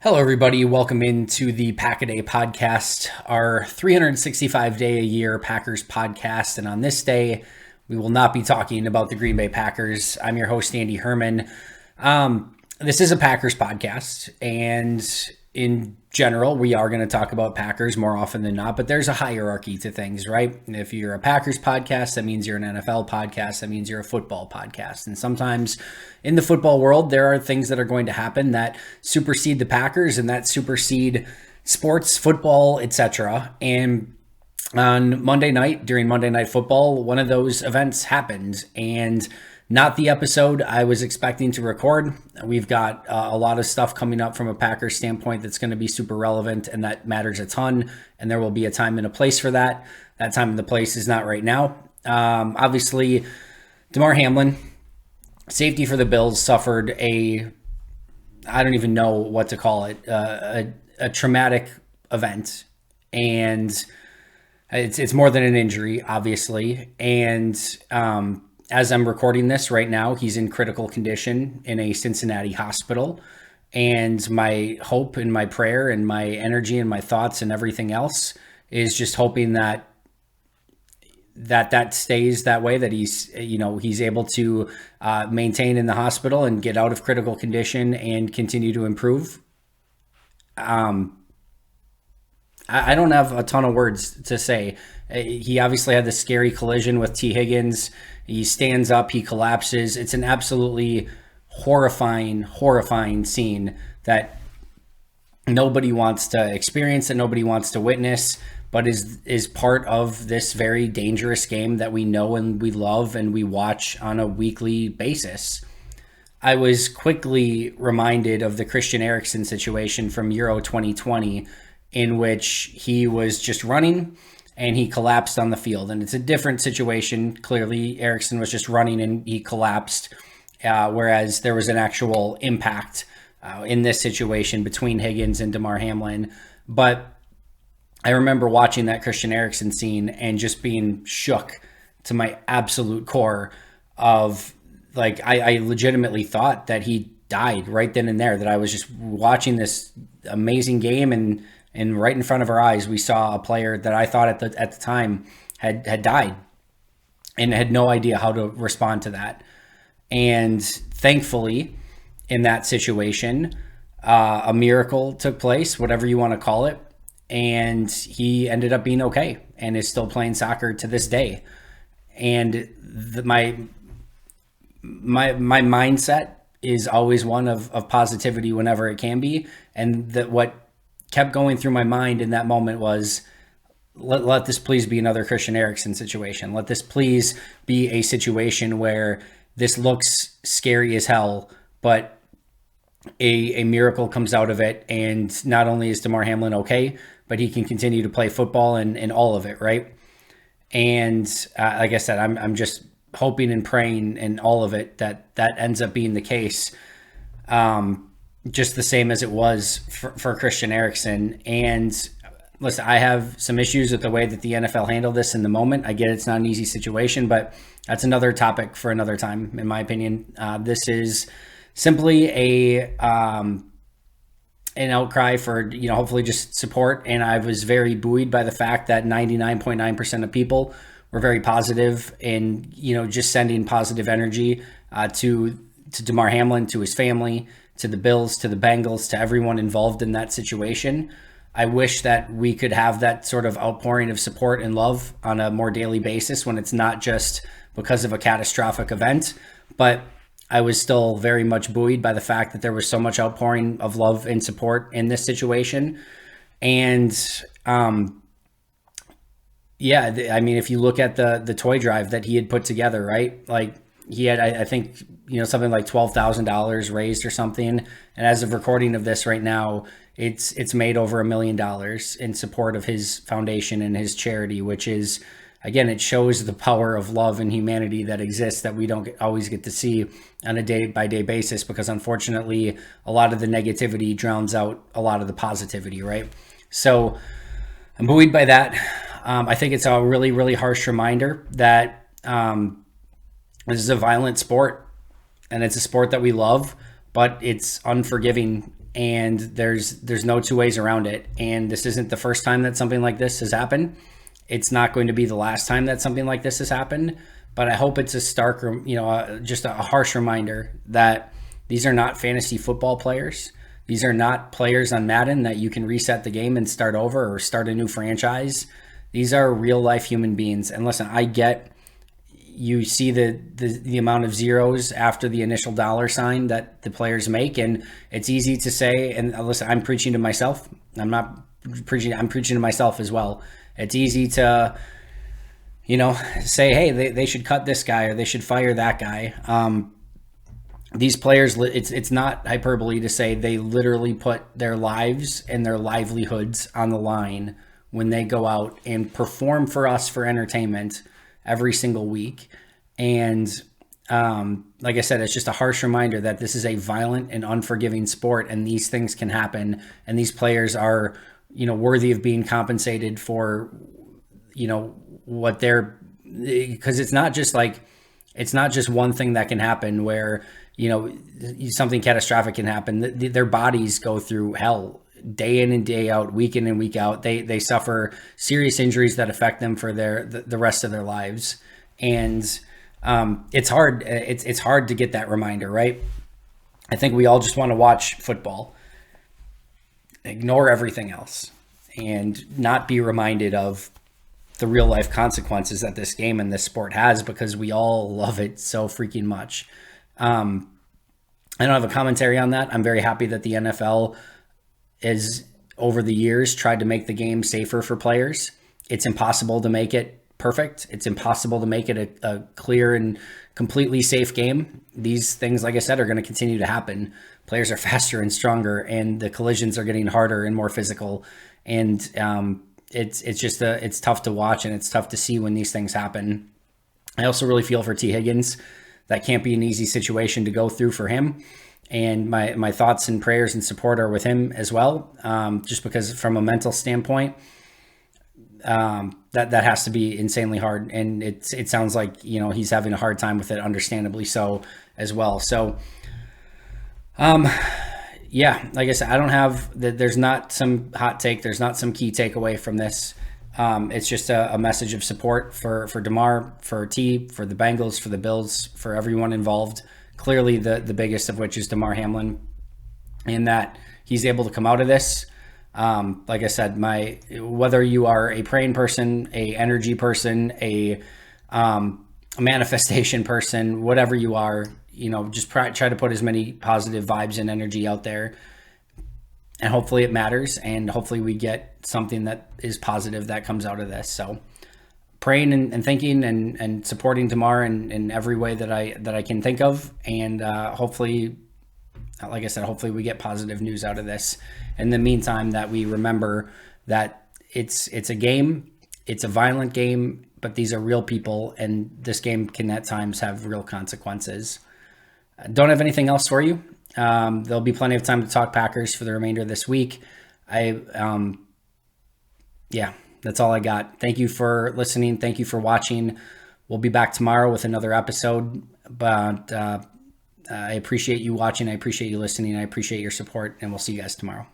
Hello, everybody. Welcome into the Pack-A-Day podcast, our 365-day-a-year Packers podcast. And on this day, we will not be talking about the Green Bay Packers. I'm your host, Andy Herman. This is a Packers podcast, and in general, we are going to talk about Packers more often than not, but there's a hierarchy to things, right? If you're a Packers podcast, that means you're an NFL podcast, that means you're a football podcast. And sometimes in the football world, there are things that are going to happen that supersede the Packers and that supersede sports, football, etc. And on Monday night, during Monday Night Football, one of those events happened, and not the episode I was expecting to record. We've got a lot of stuff coming up from a Packers standpoint that's going to be super relevant, and that matters a ton, and there will be a time and a place for that. That time and the place is not right now. Obviously, Damar Hamlin, safety for the Bills, suffered I don't even know what to call it, a traumatic event, and it's more than an injury, obviously, and as I'm recording this right now, he's in critical condition in a Cincinnati hospital. And my hope and my prayer and my energy and my thoughts and everything else is just hoping that stays that way, that he's able to maintain in the hospital and get out of critical condition and continue to improve. I don't have a ton of words to say. He obviously had this scary collision with T Higgins. He stands up, he collapses. It's an absolutely horrifying scene that nobody wants to experience, that nobody wants to witness, but is part of this very dangerous game that we know and we love and we watch on a weekly basis. I was quickly reminded of the Christian Eriksen situation from Euro 2020, in which he was just running and he collapsed on the field. And it's a different situation. Clearly, Eriksen was just running and he collapsed, whereas there was an actual impact in this situation between Higgins and Damar Hamlin. But I remember watching that Christian Eriksen scene and just being shook to my absolute core of, like, I legitimately thought that he died right then and there, that I was just watching this amazing game, and right in front of our eyes, we saw a player that I thought at the time had died and had no idea how to respond to that. And thankfully, in that situation, a miracle took place, whatever you want to call it, and he ended up being okay and is still playing soccer to this day. And my mindset is always one of positivity whenever it can be, and that what kept going through my mind in that moment was, let this please be another Christian Eriksen situation. Let this please be a situation where this looks scary as hell, but a miracle comes out of it. And not only is Damar Hamlin okay, but he can continue to play football and all of it, right? And like I said, I'm just hoping and praying in all of it that ends up being the case. Just the same as it was for Christian Eriksen. And listen, I have some issues with the way that the NFL handled this in the moment. I get it's not an easy situation, but that's another topic for another time, in my opinion. This is simply an outcry for, hopefully just support. And I was very buoyed by the fact that 99.9% of people were very positive and, just sending positive energy to Damar Hamlin, to his family, to the Bills, to the Bengals, to everyone involved in that situation. I wish that we could have that sort of outpouring of support and love on a more daily basis when it's not just because of a catastrophic event. But I was still very much buoyed by the fact that there was so much outpouring of love and support in this situation. And if you look at the toy drive that he had put together, right? Like, he had, I think, something like $12,000 raised or something. And as of recording of this right now, it's made over $1 million in support of his foundation and his charity, which is, again, it shows the power of love and humanity that exists that we don't always get to see on a day-by-day basis, because unfortunately, a lot of the negativity drowns out a lot of the positivity, right? So I'm buoyed by that. I think it's a really, really harsh reminder that this is a violent sport, and it's a sport that we love, but it's unforgiving and there's no two ways around it. And this isn't the first time that something like this has happened. It's not going to be the last time that something like this has happened. But I hope it's a stark, just a harsh reminder that these are not fantasy football players. These are not players on Madden that you can reset the game and start over or start a new franchise. These are real life human beings. And listen, I get you see the amount of zeros after the initial dollar sign that the players make, and it's easy to say, and listen, I'm preaching to myself. I'm preaching to myself as well. It's easy to, say, hey, they should cut this guy or they should fire that guy. These players, it's not hyperbole to say they literally put their lives and their livelihoods on the line when they go out and perform for us for entertainment every single week. And like I said, it's just a harsh reminder that this is a violent and unforgiving sport, and these things can happen, and these players are, worthy of being compensated for, what they're, because it's not just one thing that can happen where, something catastrophic can happen. Their bodies go through hell day in and day out, week in and week out. They suffer serious injuries that affect them for the rest of their lives. And it's hard. It's hard to get that reminder, right? I think we all just want to watch football, ignore everything else, and not be reminded of the real life consequences that this game and this sport has, because we all love it so freaking much. I don't have a commentary on that. I'm very happy that the NFL is, over the years, tried to make the game safer for players. It's impossible to make it perfect. It's impossible to make it a clear and completely safe game. These things, like I said, are going to continue to happen. Players are faster and stronger, and the collisions are getting harder and more physical. And it's tough to watch, and it's tough to see when these things happen. I also really feel for T Higgins. That can't be an easy situation to go through for him. And my thoughts and prayers and support are with him as well. Just because from a mental standpoint, that has to be insanely hard. And it sounds like, he's having a hard time with it, understandably so as well. So, yeah, like I said, there's not some hot take. There's not some key takeaway from this. It's just a message of support for Damar, for T, for the Bengals, for the Bills, for everyone involved. Clearly the biggest of which is Damar Hamlin, and that he's able to come out of this. Like I said, whether you are a praying person, a energy person, a manifestation person, whatever you are, just try to put as many positive vibes and energy out there. And hopefully it matters, and hopefully we get something that is positive that comes out of this. So praying and thinking and supporting Damar in every way that I can think of. And hopefully, like I said, hopefully we get positive news out of this. In the meantime, that we remember that it's a game, it's a violent game, but these are real people, and this game can at times have real consequences. Don't have anything else for you. There'll be plenty of time to talk Packers for the remainder of this week. That's all I got. Thank you for listening. Thank you for watching. We'll be back tomorrow with another episode, but I appreciate you watching. I appreciate you listening. I appreciate your support, and we'll see you guys tomorrow.